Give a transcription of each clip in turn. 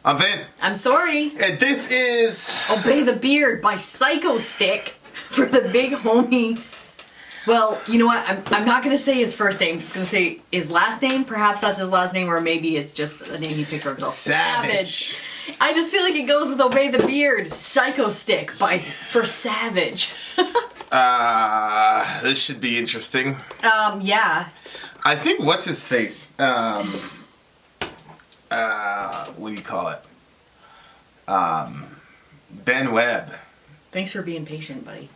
I'm Vin. I'm Sori. And this is... Obey the Beard by Psychostick for the big homie. Well, you know what? I'm not going to say his first name. I'm just going to say his last name. Perhaps that's his last name, or maybe it's just the name he picked for himself. Savage. I just feel like it goes with Obey the Beard. Psychostick for Savage. This should be interesting. Yeah. I think what's his face? What do you call it? Ben Webb. Thanks for being patient, buddy.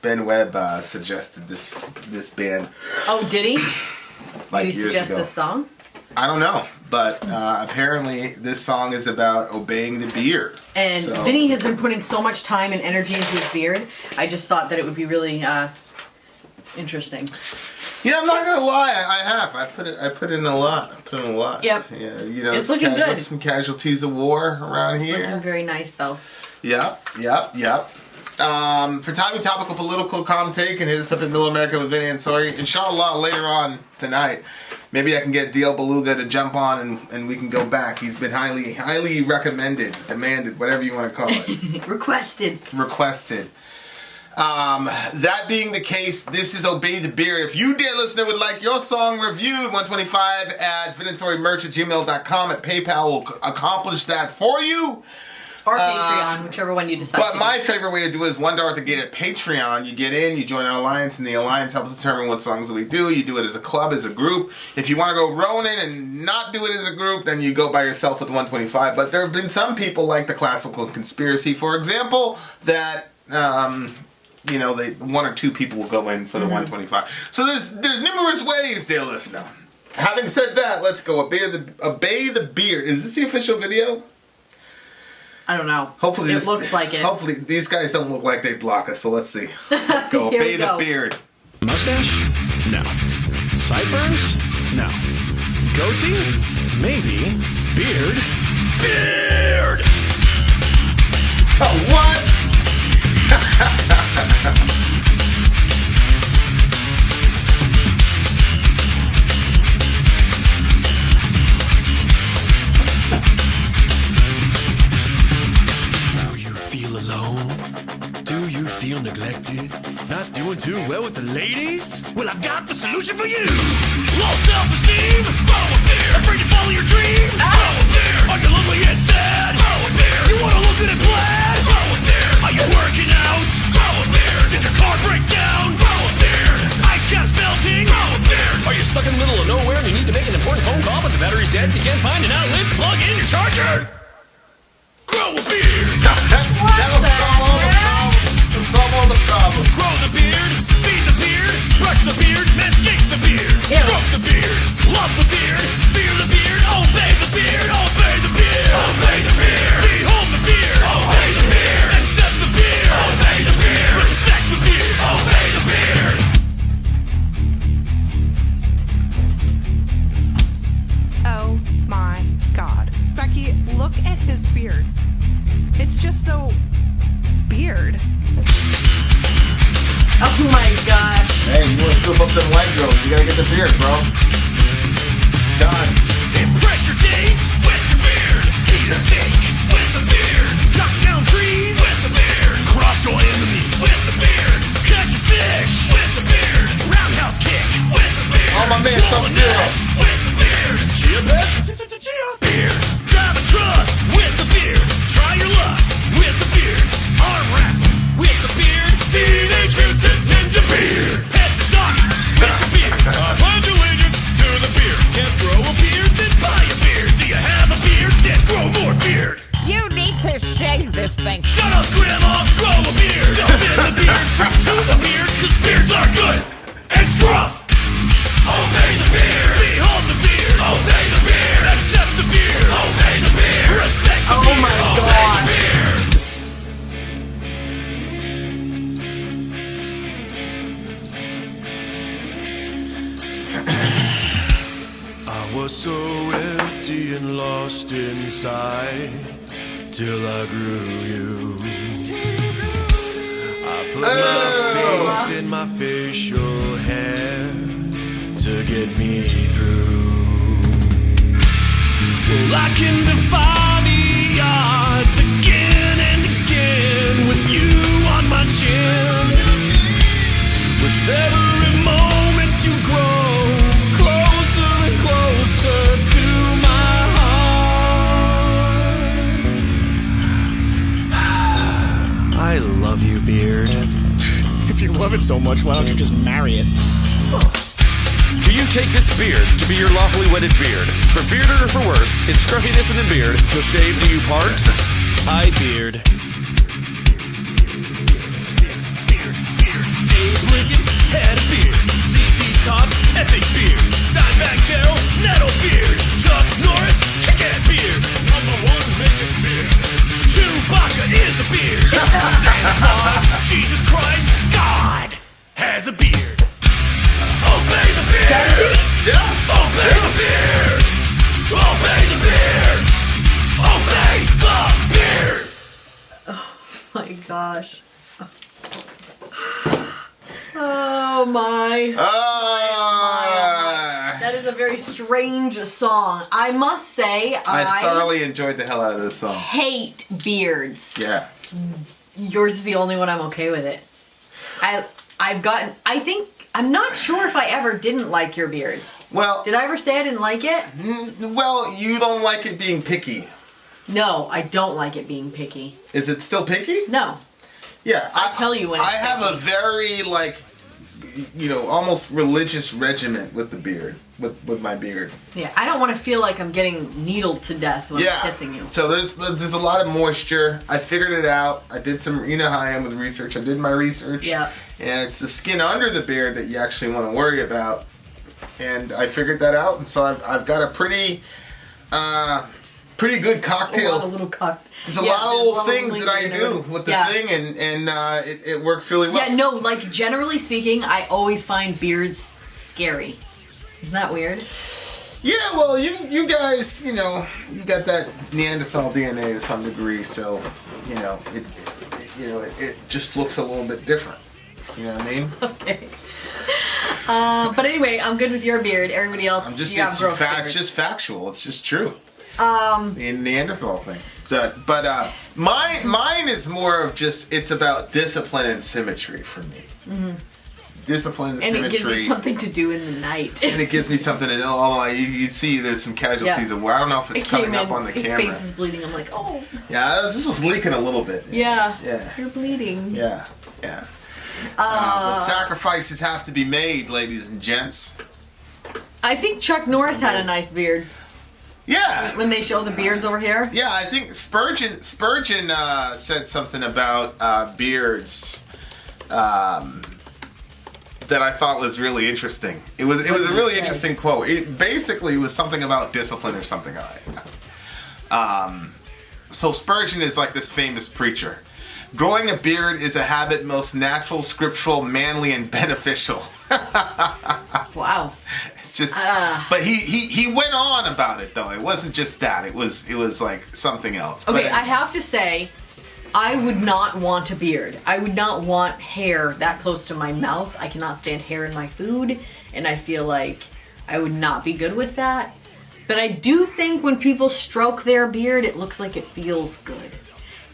Ben Webb suggested this band. Oh, did he? Like did he suggest this song? I don't know, but apparently this song is about obeying the beard. And Vinny has been putting so much time and energy into his beard. I just thought that it would be really interesting. Yeah, I'm not gonna lie. I put in a lot. Yep. Yeah, it's looking good. Some casualties of war around here. It's looking very nice, though. Yep. For timely topical political commentary, you can hit us up in Middle America with Vin and Sori. Inshallah, later on tonight, maybe I can get DL Beluga to jump on and we can go back. He's been highly recommended, demanded, whatever you want to call it. Requested. That being the case, this is Obey the Beard. If you, dear listener, would like your song reviewed, 125 at vinandsorimerch@gmail.com at PayPal will accomplish that for you. Or Patreon, whichever one you decide. But my favorite way to do it is $1 at the gate at Patreon. You get in, you join an alliance, and the alliance helps determine what songs we do. You do it as a club, as a group. If you want to go Ronin and not do it as a group, then you go by yourself with 125. But there have been some people, like the Classical Conspiracy, for example, that... one or two people will go in for the 125. So there's numerous ways, dear listener. Having said that, let's go. Obey the Beard. Is this the official video? I don't know. Hopefully it looks like it. Hopefully these guys don't look like they block us. So let's see. Let's go. Obey the Beard. Mustache? No. Sideburns? No. Goatee? Maybe. Beard? Beard! Oh, what? Do you feel alone? Do you feel neglected? Not doing too well with the ladies? Well, I've got the solution for you. Low self-esteem? Grow a beard. Afraid to follow your dreams? Grow a beard. Are you lonely and sad? Grow a beard. You want to look good and plaid? Grow a beard. Are you working out? Grow a beard. Did your car break down? Grow a beard. Ice caps melting? Grow a beard. Are you stuck in the middle of nowhere and you need to make an important phone call but the battery's dead and you can't find an outlet to plug in your charger? Grow a beard. That'll solve all the problems. Grow the beard, feed the beard, brush the beard, manscape the beard, stroke the beard, love the beard, fear the beard, obey the beard, obey the beard, obey the beard, behold the beard, obey the beard, accept the beard, obey the beard, respect the beard, obey the beard. Oh my God. Becky, look at his beard. It's just so beard. Oh my gosh. Hey, you want to scoop up them white girls, you gotta get the beard, bro. Done. Impress your dates with your beard. Eat a steak with the beard. Chop down trees with the beard. Crush your enemies with the beard. Catch a fish with the beard. Roundhouse kick with the beard. Oh, my man, Swallow Sub-Zero. nuts with the beard. Chia pets? Chia. Beard. Drive a truck with the beard. Try your luck with the beard. Arm wrestle with the beard. Teenage Mutant Ninja Beard. Pet the dog with the beard. Find your allegiance to the beard. Can't grow a beard, then buy a beard. Do you have a beard? Then grow more beard. You need to shave this thing. Shut up, Grandma. Grow a beard. Don't in the beard. Drink to the beard, cause beards are good and scruff. Obey the beard. Behold the beard. Obey the beard. Accept the beard. Obey the beard. Respect the beard. Oh my God. Obey the beard. I was so empty and lost inside till I grew you. I put my faith in my facial hair to get me through. Well, I can defy the Every moment you grow closer and closer to my heart. I love you, Beard. If you love it so much, why don't you just marry it? Do you take this beard to be your lawfully wedded beard? For bearded or for worse, in scruffiness and in beard, till shave do you part? I beard. Abe Lincoln had a beard. ZZ Top, epic beard. Dimebag Darrell, nettle beard. Chuck Norris, kick-ass beard. #1 making beard. Chewbacca is a beard. Santa Claus, Jesus Christ, God has a beard. Obey the beard! Yeah. Obey the beard! Obey the beard! Obey the beard! My gosh. Oh my. That is a very strange song. I must say, I thoroughly enjoyed the hell out of this song. hate beards. Yeah. Yours is the only one I'm okay with it. I'm not sure if I ever didn't like your beard. Well, Did I ever say I didn't like it? well, you don't like it being picky. No, I don't like it being picky. Is it still picky? No. Yeah. I'll tell you when it's I have a very, almost religious regimen with the beard, with my beard. Yeah, I don't want to feel like I'm getting needled to death when I'm kissing you. So there's a lot of moisture. I figured it out. I did some, you know how I am with research. I did my research. Yeah. And it's the skin under the beard that you actually want to worry about. And I figured that out. And so I've got a pretty good cocktail. A lot of little There's a lot of little things that I do with the thing, and it works really well. Yeah, no, like generally speaking, I always find beards scary. Isn't that weird? Yeah, well, you guys, you got that Neanderthal DNA to some degree, so it just looks a little bit different. You know what I mean? Okay. But anyway, I'm good with your beard. Everybody else, It's gross beards. just factual. It's just true. The Neanderthal thing. But mine is more of just, it's about discipline and symmetry for me. Mm-hmm. Discipline and symmetry. And it gives you something to do in the night. And it gives me something to, although you see there's some casualties of where I don't know if it's coming up on the camera. His face is bleeding. I'm like, oh. Yeah, this is leaking a little bit. Yeah. Yeah. You're bleeding. Yeah. But sacrifices have to be made, ladies and gents. I think Chuck Norris had a nice beard. Yeah. When they show the beards over here. Yeah, I think Spurgeon said something about beards that I thought was really interesting. It was a really interesting quote. It basically was something about discipline or something. So Spurgeon is like this famous preacher. Growing a beard is a habit most natural, scriptural, manly, and beneficial. Wow. It's just, but he went on about it though. It wasn't just that. It was like something else. Okay, but I have to say, I would not want a beard. I would not want hair that close to my mouth. I cannot stand hair in my food, and I feel like I would not be good with that. But I do think when people stroke their beard, it looks like it feels good.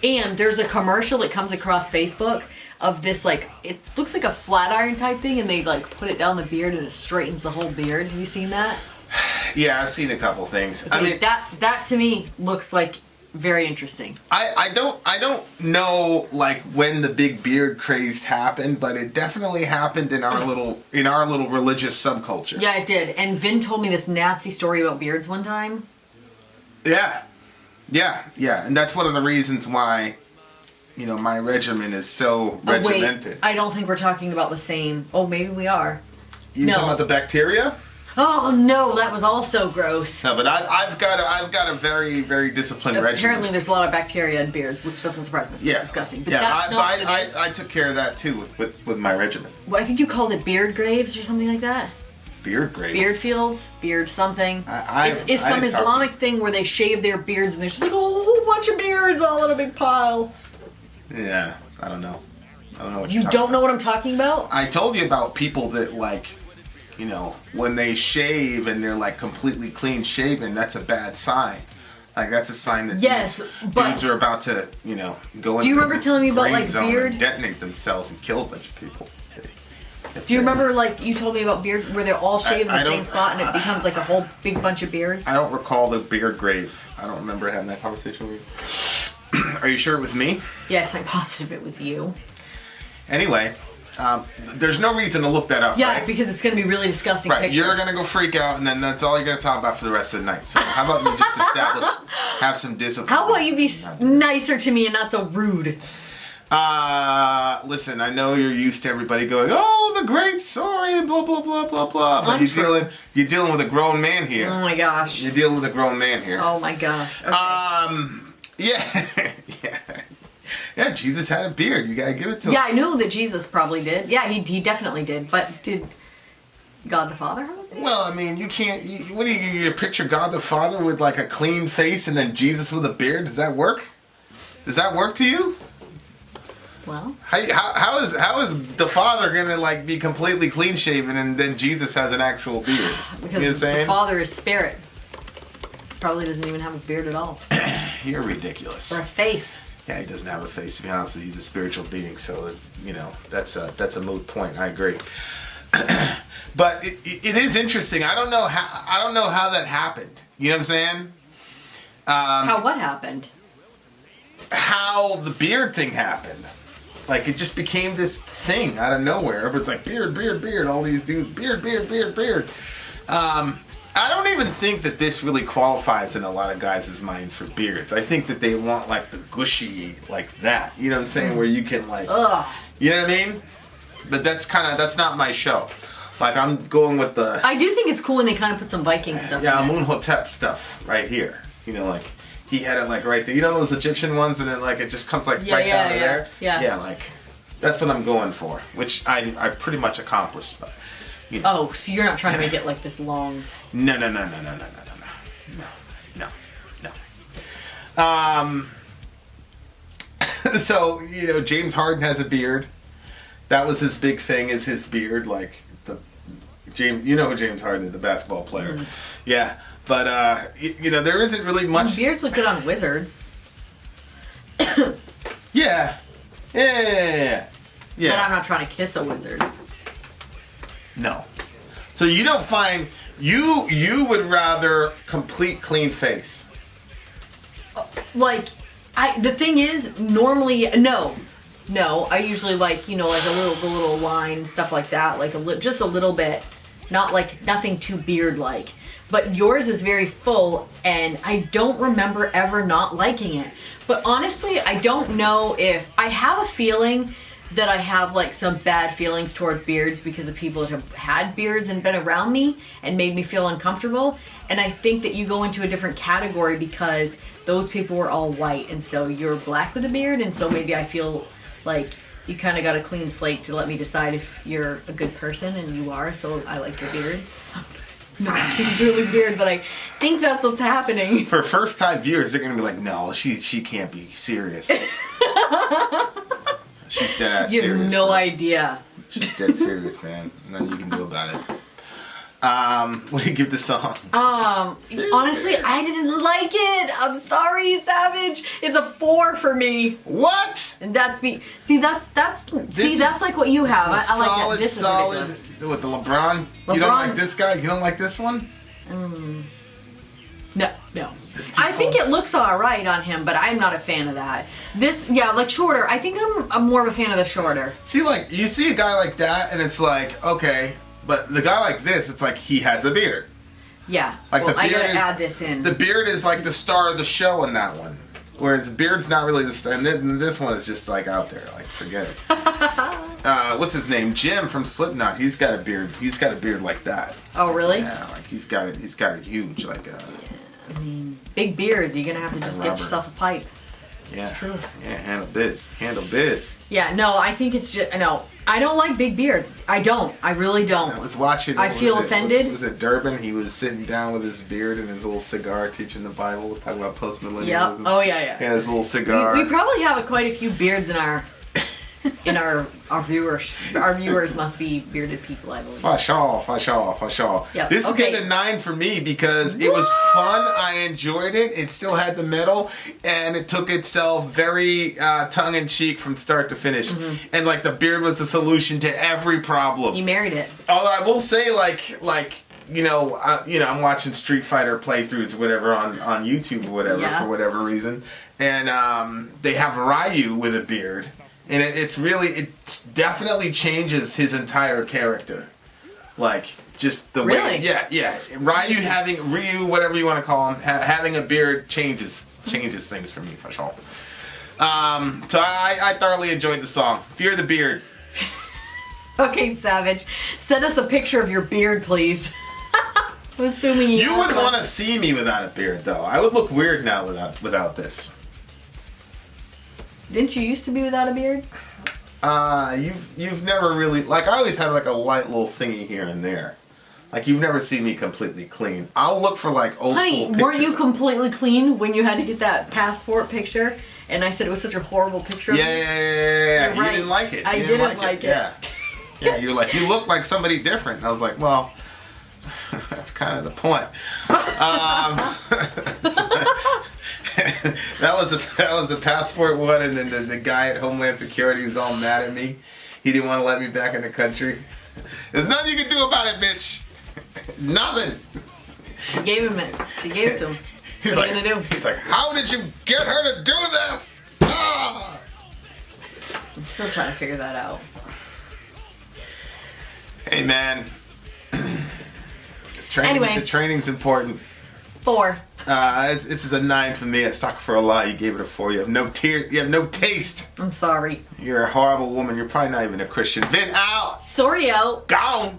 And there's a commercial that comes across Facebook of this, it looks like a flat iron type thing, and they put it down the beard and it straightens the whole beard. Have you seen that? Yeah, I've seen a couple things. Okay, I mean, that to me looks like very interesting. I don't know when the big beard craze happened, but it definitely happened in our little religious subculture. Yeah, it did. And Vin told me this nasty story about beards one time. Yeah, and that's one of the reasons why, my regimen is so regimented. Wait, I don't think we're talking about the same. Oh, maybe we are. You talking about the bacteria? Oh no, that was also gross. No, but I've got a very, very disciplined regimen. Apparently, there's a lot of bacteria in beards, which doesn't surprise us. It's disgusting. But that's not what it is. I took care of that too with my regimen. Well, I think you called it beard graves or something like that. Beard graves. Beard fields, beard something. It's some didn't Islamic thing where they shave their beards and there's just a whole bunch of beards all in a big pile. Yeah, I don't know. I don't know what you don't know what I'm talking about. I told you about people that when they shave and they're completely clean shaven, that's a bad sign. That's a sign that dudes are about to go into. Do you remember telling me about zone beard? and detonate themselves and kill a bunch of people. Do you remember, like, you told me about beards where they're all shaved in I the same don't- spot and it becomes like a whole big bunch of beards? I don't recall the beard grave. I don't remember having that conversation with you. Are you sure it was me? Yes, I'm positive it was you. Anyway, there's no reason to look that up. Yeah, right? because it's going to be really disgusting Right, picture. you're gonna go freak out, and then that's all you're gonna talk about for the rest of the night. So how about you just have some discipline? How about you be nicer to me and not so rude? Listen, I know you're used to everybody going, "Oh, the great Sori," blah blah blah blah blah. But Untrue. you're dealing with a grown man here. Oh my gosh. You're dealing with a grown man here. Oh my gosh. Okay. Yeah, yeah. Jesus had a beard. You gotta give it to him. Yeah, I knew that Jesus probably did. Yeah, he definitely did. But did God the Father have a beard? Well, I mean, you can't. What do you picture God the Father with like a clean face and then Jesus with a beard? Does that work? Does that work to you? Well, How is the Father gonna like be completely clean shaven and then Jesus has an actual beard? because You know what I'm the saying? Father is spirit. Probably doesn't even have a beard at all. You're ridiculous. Or a face. Yeah, he doesn't have a face. To be honest, with you. He's a spiritual being, so you know that's a moot point. I agree. But it is interesting. I don't know how that happened. You know what I'm saying? How what happened? How the beard thing happened. Like it just became this thing out of nowhere. But it's like beard, beard, beard. All these dudes, beard, beard, beard, beard. I don't even think that this really qualifies in a lot of guys' minds for beards. I think that they want like the gushy, like that. You know what I'm saying? Where you can like, you know what I mean? But that's not my show. Like I'm going with the I do think it's cool when they kind of put some Viking stuff in there. Amunhotep stuff right here. You know, like he had it like right there. You know those Egyptian ones, and then like it just comes like right down to there. Yeah. Yeah, like that's what I'm going for, which I pretty much accomplished. But you know. Oh, so you're not trying to make it like this long? No. So you know, James Harden has a beard. That was his big thing, is his beard. Like the James, you know who James Harden is, the basketball player. Mm. Yeah, but you know, there isn't really much. Beards look good on wizards. Yeah. But I'm not trying to kiss a wizard. No. So you don't find you would rather complete clean face. Like, the thing is, normally, no, I usually like, you know, like the little line, stuff like that, like just a little bit, not like nothing too beard-like. But yours is very full, and I don't remember ever not liking it. But honestly, I don't know if I have a feeling that I have like some bad feelings toward beards because of people that have had beards and been around me and made me feel uncomfortable. And I think that you go into a different category because those people were all white, and so you're black with a beard, and so maybe I feel like you kind of got a clean slate to let me decide if you're a good person, and you are, so I like your beard. No, it's really weird, but I think that's what's happening. For first time viewers, they're gonna be like, no, she can't be serious. She's dead ass You serious. have no man. idea. She's dead serious, man. Nothing you can do about it. What do you give the song? Honestly, I didn't like it. I'm sorry, Savage. It's a 4 for me. What? And that's me. See, that's like what you have. I like that. This is ridiculous. With the LeBron. You don't like this guy? You don't like this one? No. It's too I think cold. it looks alright on him, but I'm not a fan of that. This, yeah, like shorter. I think I'm more of a fan of the shorter. See, like, you see a guy like that, and it's like, okay, but the guy like this, it's like he has a beard. Yeah. Like well, the I beard gotta is, add this in. The beard is like the star of the show in that one. Whereas the beard's not really the star, and then this one is just like out there, like forget it. What's his name? Jim from Slipknot. He's got a beard. He's got a beard like that. Oh, really? Yeah, like he's got it. He's got it huge, like Big beards. You're gonna have to just get rubber. yourself a pipe. yeah. It's true. Yeah, handle biz. Yeah, no, I think it's just, no, I don't like big beards. I don't. I really don't. I was watching. I what feel was it? offended. Was it Durbin? He was sitting down with his beard and his little cigar, teaching the Bible, talking about postmillennialism. Yep. Oh, yeah. He had his little cigar. We probably have quite a few beards in our in our viewers. Our viewers must be bearded people, I believe. For sure. Yep, This is okay. getting a 9 for me because it was fun. I enjoyed it. It still had the metal, and it took itself very tongue-in-cheek from start to finish. And like the beard was the solution to every problem. You married it. Although I will say, I'm watching Street Fighter playthroughs or whatever on YouTube or whatever Yeah. for whatever reason, and they have Ryu with a beard, and it definitely changes his entire character, like just the Really? way, yeah. Ryu, whatever you want to call him, having a beard changes things for me for sure. So I thoroughly enjoyed the song. Fear the Beard. Okay, Savage. Send us a picture of your beard, please. I'm assuming You would want to see me without a beard, though. I would look weird now without this. Didn't you used to be without a beard? You've never really, like, I always had like a light little thingy here and there. Like, you've never seen me completely clean. I'll look for like old Honey, school pictures. weren't you completely clean when you had to get that passport picture? And I said it was such a horrible picture. Yeah. You're You right. didn't like it. I You didn't like it. Yeah. Yeah, you're like, you look like somebody different. And I was like, well, that's kind of the point. That was the passport one, and then the guy at Homeland Security was all mad at me. He didn't want to let me back in the country. There's nothing you can do about it, bitch. Nothing. She gave it to him. He's What like, are you gonna do? He's like, how did you get her to do this? Ah! I'm still trying to figure that out. Hey, man. Anyway. The training's important. 4. This is a 9 for me. I stuck for a lie. You gave it a 4. You have no tears. You have no taste. I'm sorry. You're a horrible woman. You're probably not even a Christian. Vin out. Sorry out. Gone.